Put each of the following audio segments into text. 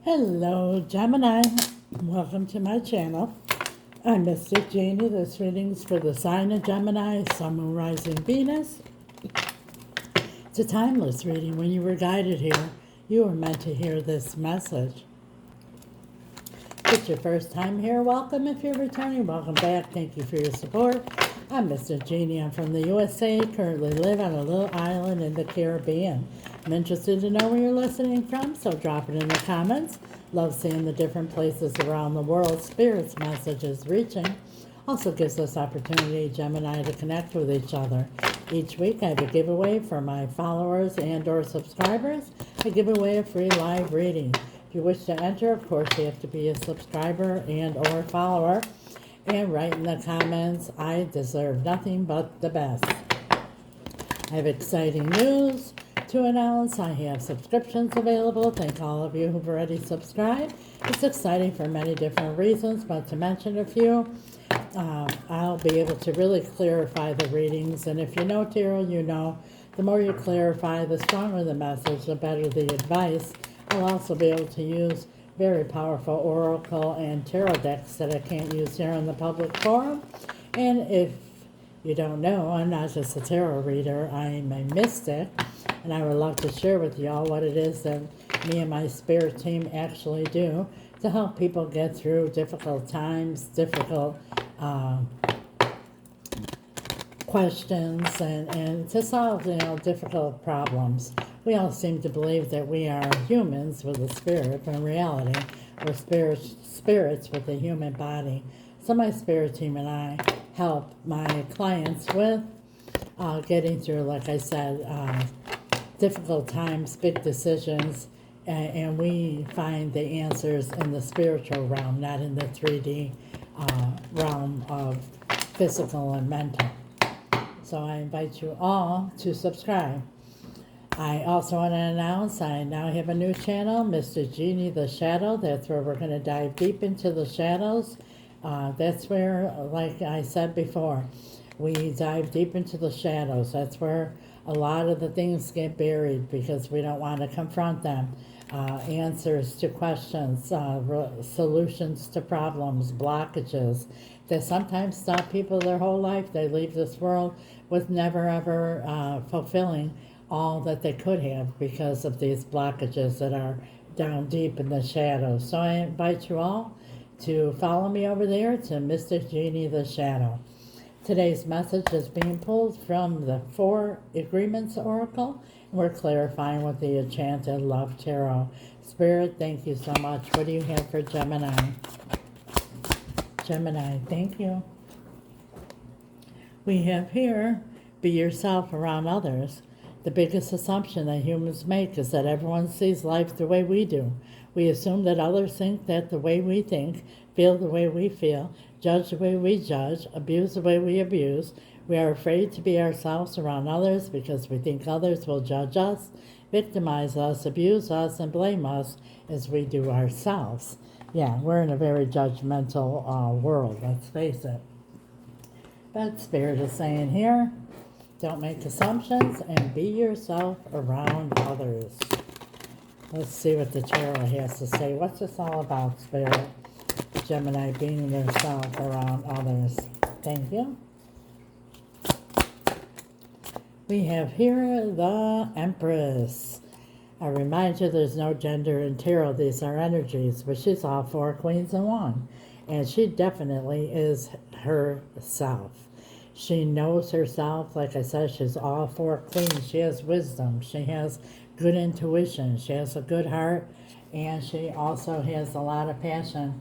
Hello, Gemini. Welcome to my channel. I'm Mystic Jeannie. This reading's for the sign of Gemini, Sun, Moon, Rising, Venus. It's a timeless reading. When you were guided here, you were meant to hear this message. If it's your first time here, welcome. If you're returning, welcome back. Thank you for your support. I'm Mystic Jeannie. I'm from the USA. Currently live on a little island in the Caribbean. I'm interested to know where you're listening from, so drop it in the comments. Love seeing the different places around the world Spirit's message is reaching. Also gives us opportunity, Gemini, to connect with each other. Each week I have a giveaway for my followers and or subscribers. I give away a free live reading. If you wish to enter, of course, you have to be a subscriber and or follower. And write in the comments, I deserve nothing but the best. I have exciting news to announce. I have subscriptions available. Thank all of you who've already subscribed. It's exciting for many different reasons, but to mention a few, I'll be able to really clarify the readings. And if you know tarot, you know the more you clarify, the stronger the message, the better the advice. I'll also be able to use very powerful oracle and tarot decks that I can't use here in the public forum. And if you don't know, I'm not just a tarot reader, I'm a mystic, and I would love to share with y'all what it is that me and my spirit team actually do to help people get through difficult times, difficult questions, and to solve, difficult problems. We all seem to believe that we are humans with a spirit, but in reality, we're spirits with a human body. So my spirit team and I help my clients with getting through, like I said, difficult times, big decisions, and we find the answers in the spiritual realm, not in the 3D realm of physical and mental. So I invite you all to subscribe. I also want to announce I now have a new channel, Mr. Genie the Shadow. That's where we're going to dive deep into the shadows. That's where, like I said before, we dive deep into the shadows. That's where a lot of the things get buried because we don't want to confront them. Answers to questions, solutions to problems, blockages that sometimes stop people their whole life. They leave this world with never ever fulfilling all that they could have because of these blockages that are down deep in the shadows. So I invite you all to follow me over there to Mr. Genie the Shadow. Today's message is being pulled from the Four Agreements Oracle. We're clarifying with the Enchanted Love Tarot. Spirit, thank you so much. What do you have for Gemini? Gemini, thank you. We have here, be yourself around others. The biggest assumption that humans make is that everyone sees life the way we do. We assume that others think that the way we think, feel the way we feel, judge the way we judge, abuse the way we abuse. We are afraid to be ourselves around others because we think others will judge us, victimize us, abuse us, and blame us as we do ourselves. Yeah, we're in a very judgmental world, let's face it. But Spirit is saying here, don't make assumptions and be yourself around others. Let's see what the tarot has to say. What's this all about, Spirit? Gemini being yourself around others. Thank you. We have here the Empress. I remind you there's no gender in tarot. These are energies, but she's all four queens in one. And she definitely is herself. She knows herself. Like I said, she's all four queens. She has wisdom. She has good intuition. She has a good heart. And she also has a lot of passion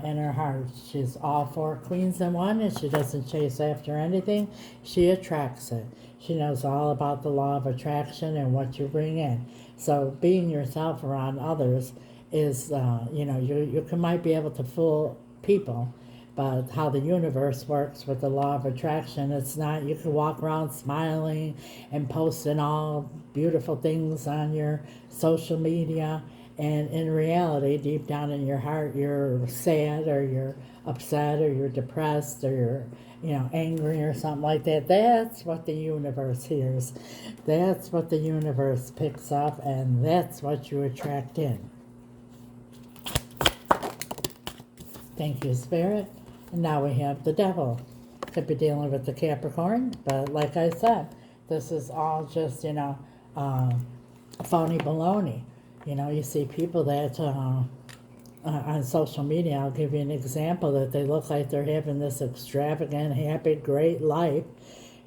in her heart. She's all four queens in one, and she doesn't chase after anything. She attracts it. She knows all about the law of attraction and what you bring in. So being yourself around others is, you might be able to fool people, but how the universe works with the law of attraction, it's not, you can walk around smiling and posting all beautiful things on your social media, and in reality, deep down in your heart, you're sad or you're upset or you're depressed or you're angry or something like that. That's what the universe hears. That's what the universe picks up, and that's what you attract in. Thank you, Spirit. And now we have the Devil. Could be dealing with the Capricorn, but like I said, this is all just, phony baloney. You see people that on social media, I'll give you an example, that they look like they're having this extravagant, happy, great life.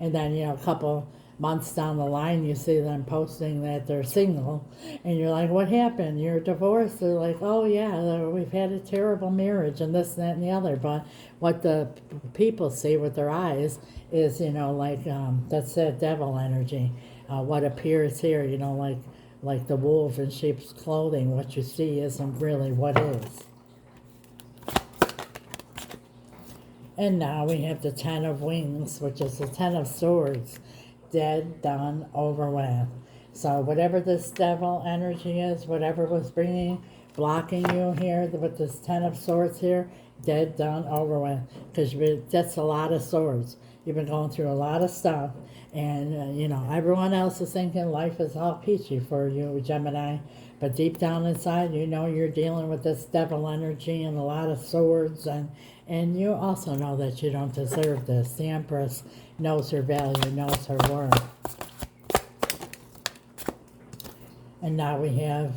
And then, a couple months down the line, you see them posting that they're single. And you're like, what happened? You're divorced? They're like, oh, yeah, we've had a terrible marriage and this, that, and the other. But what the people see with their eyes is, that's that devil energy. What appears here, like the wolf in sheep's clothing, what you see isn't really what is. And now we have the Ten of Wings, which is the Ten of Swords. Dead, done, over with. So whatever this devil energy is, whatever was blocking you here with this Ten of Swords here, dead, done, over with. Because that's a lot of swords. You've been going through a lot of stuff. And, everyone else is thinking life is all peachy for you, Gemini. But deep down inside, you're dealing with this devil energy and a lot of swords. And you also know that you don't deserve this. The Empress knows her value, knows her worth. And now we have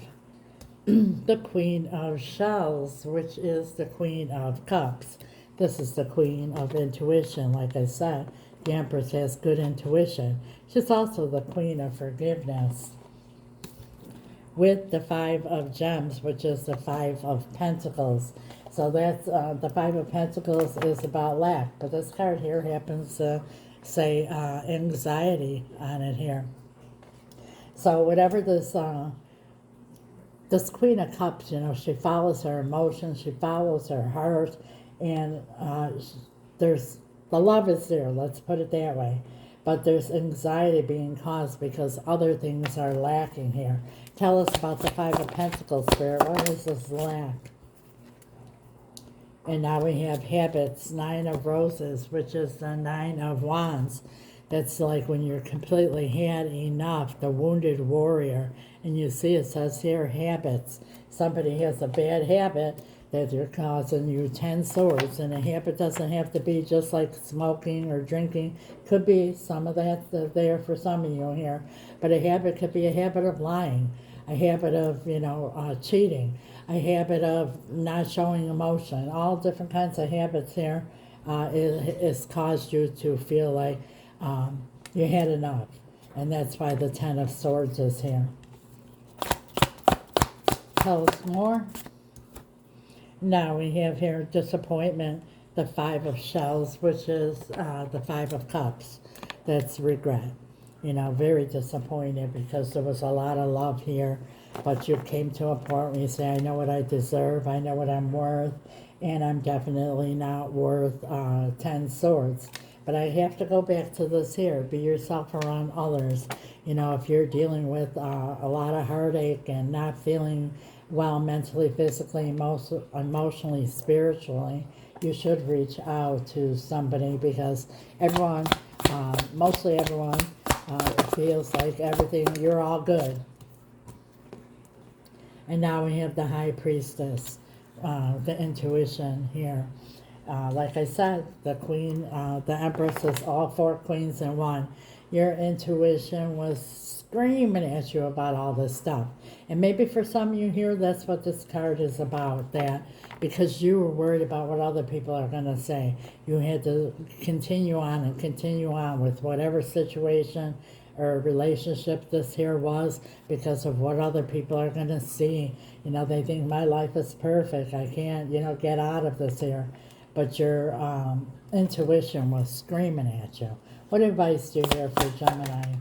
the Queen of Shells, which is the Queen of Cups. This is the Queen of Intuition, like I said. The Empress has good intuition. She's also the Queen of Forgiveness. With the Five of Gems, which is the Five of Pentacles. So that's the Five of Pentacles is about lack. But this card here happens to say anxiety on it here. So whatever this Queen of Cups, she follows her emotions, she follows her heart, and the love is there, let's put it that way. But there's anxiety being caused because other things are lacking here. Tell us about the Five of Pentacles, Spirit. What is this lack? And now we have habits, Nine of Roses, which is the Nine of Wands. That's like when you're completely had enough, the wounded warrior. And you see it says here, habits. Somebody has a bad habit that they're causing you 10 swords. And a habit doesn't have to be just like smoking or drinking. Could be some of that there for some of you here. But a habit could be a habit of lying, a habit of, cheating, a habit of not showing emotion. All different kinds of habits here is caused you to feel like you had enough. And that's why the Ten of Swords is here. Tell us more. Now we have here disappointment, the Five of Shells, which is the Five of Cups. That's regret. Very disappointed because there was a lot of love here, but you came to a point where you say, I know what I deserve, I know what I'm worth, and I'm definitely not worth 10 swords. But I have to go back to this here. Be yourself around others. If you're dealing with a lot of heartache and not feeling well mentally, physically, emotionally, spiritually, you should reach out to somebody because everyone, mostly everyone, feels like everything, you're all good. And now we have the High Priestess, the intuition here. Like I said, the Queen, the Empress is all four queens in one. Your intuition was screaming at you about all this stuff. And maybe for some of you here, that's what this card is about, that because you were worried about what other people are going to say, you had to continue on and continue on with whatever situation or relationship this here was because of what other people are going to see. They think my life is perfect. I can't, get out of this here. But your intuition was screaming at you. What advice do you have for Gemini?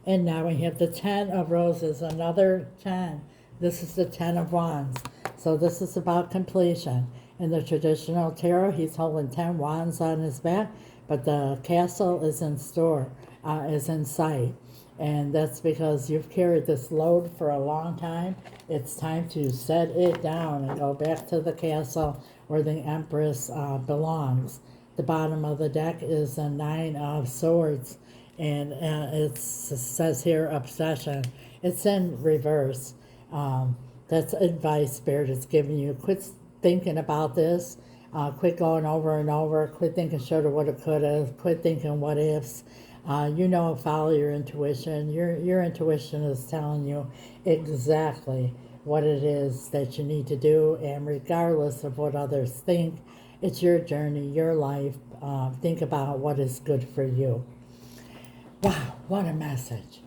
And now we have the Ten of Roses, another 10. This is the Ten of Wands. So this is about completion. In the traditional tarot, he's holding 10 wands on his back, but the castle is in store, is in sight. And that's because you've carried this load for a long time. It's time to set it down and go back to the castle where the Empress belongs. The bottom of the deck is a Nine of Swords, and it says here obsession. It's in reverse. That's advice Spirit is giving you. Quit thinking about this. Quit going over and over. Quit thinking shoulda, woulda, coulda. Quit thinking what ifs. Follow your intuition. Your intuition is telling you exactly what it is that you need to do, and regardless of what others think, it's your journey, your life. Think about what is good for you. Wow, what a message.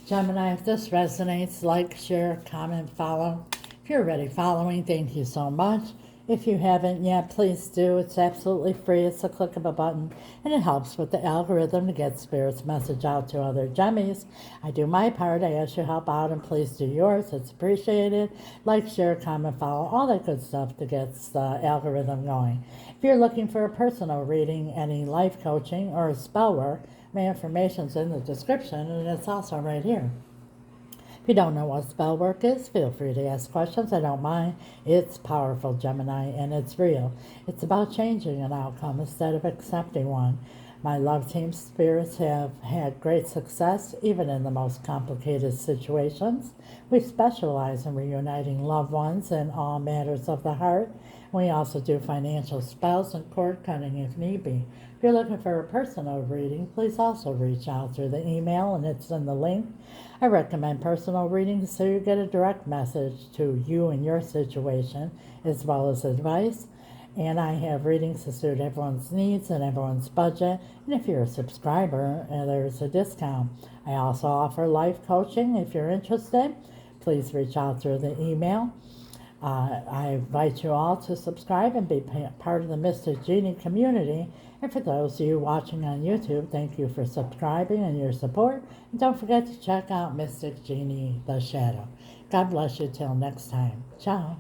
Gemini, if this resonates, like, share, comment, follow. If you're already following, thank you so much. If you haven't yet, please do. It's absolutely free. It's a click of a button, and it helps with the algorithm to get Spirit's message out to other Gemmies. I do my part. I ask you to help out, and please do yours. It's appreciated. Like, share, comment, follow, all that good stuff that gets the algorithm going. If you're looking for a personal reading, any life coaching, or a spell work, my information's in the description, and it's also right here. If you don't know what spell work is, feel free to ask questions. I don't mind. It's powerful, Gemini, and it's real. It's about changing an outcome instead of accepting one. My love team spirits have had great success, even in the most complicated situations. We specialize in reuniting loved ones in all matters of the heart. We also do financial spells and cord cutting if need be. If you're looking for a personal reading, please also reach out through the email, and it's in the link. I recommend personal readings so you get a direct message to you and your situation, as well as advice. And I have readings to suit everyone's needs and everyone's budget. And if you're a subscriber, there's a discount. I also offer life coaching. If you're interested, please reach out through the email. I invite you all to subscribe and be part of the Mystic Genie community. And for those of you watching on YouTube, thank you for subscribing and your support. And don't forget to check out Mystic Genie, The Shadow. God bless you till next time. Ciao.